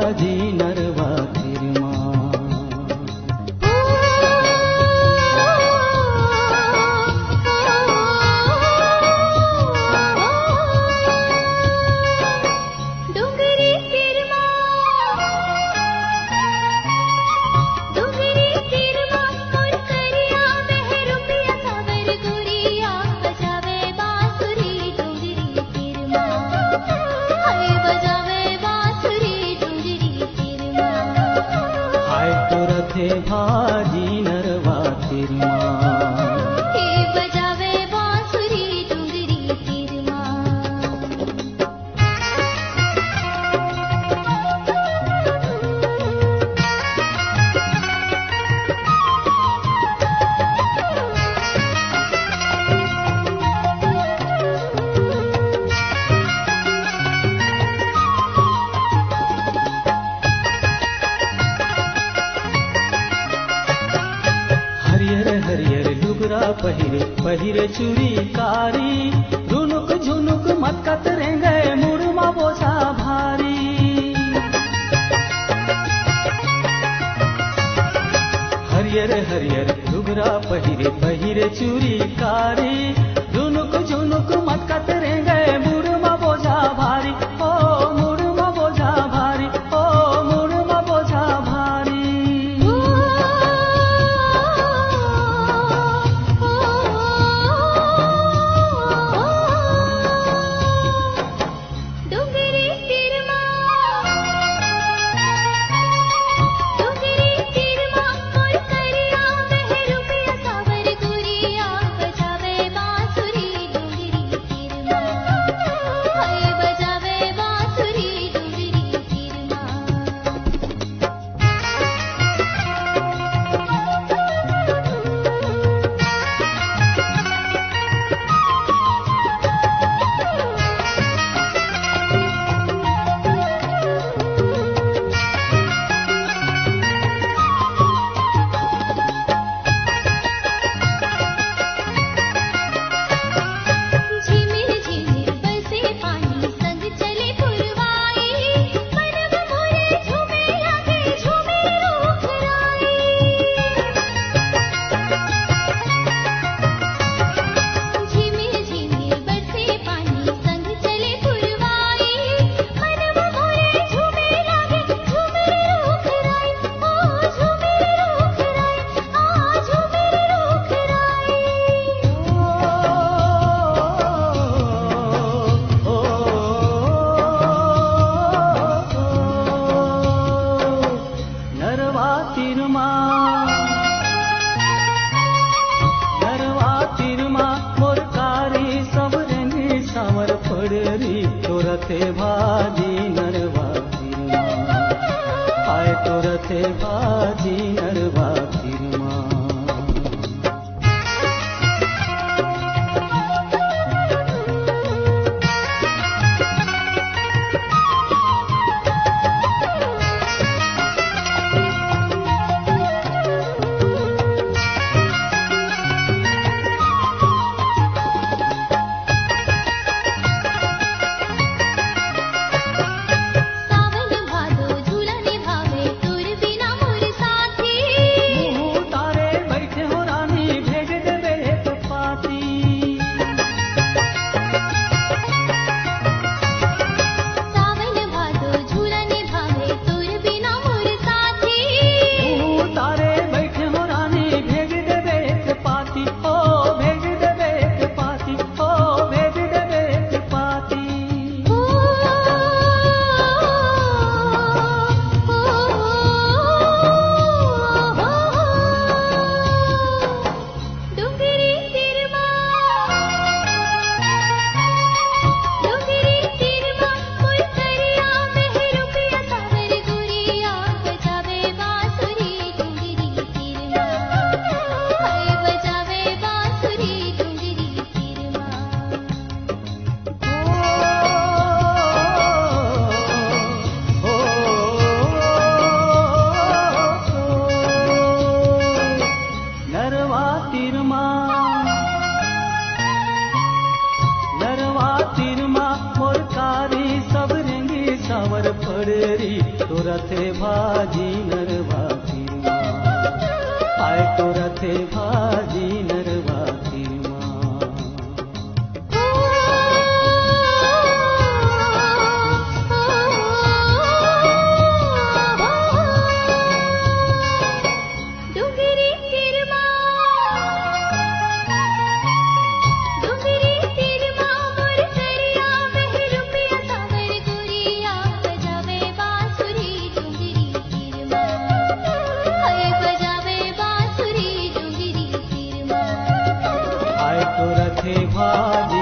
भाजी नरवा तिरमा। भाजी नरवा तिरमा। हे बजावे बांसुरी डुंगरी तिरमा। हरियर हरियर लुगरा पहिरे पहिरे चूड़ी कारी, रुनुक झुनुक मत्कत रेंगे मुड़मा बोझा भारी। हरियर हरियर लुगरा पहिरे पहिरे चूड़ी कारी, रुनुक झुनुक मत्कत रेंगे मुड़मा बोझा भारी। ओ मुड़मा बोझा भारी, ओ मुड़मा बोझा भारी। नरवा तिरमा मोर कारी सब रेंगे सावर पड़री, तोरथे भाजी नरवा तिरमा। आए तोरथे भाजी नरवा तिरमा। सावन भादो झूला निभावे तोर बिना मोर साथी। रथे भाजी नरवा तिरमा, आय तो रथे भाजी नरवा तिरमा। डुंगरी तिरमा, डुंगरी तिरमा मोर करिया बह रुपिया सावर गुरिया बजावे बांसुरी डुंगरी तिरमा, हाय बजावे बांसुरी डुंगरी तिरमा। आय तो रथे भाजी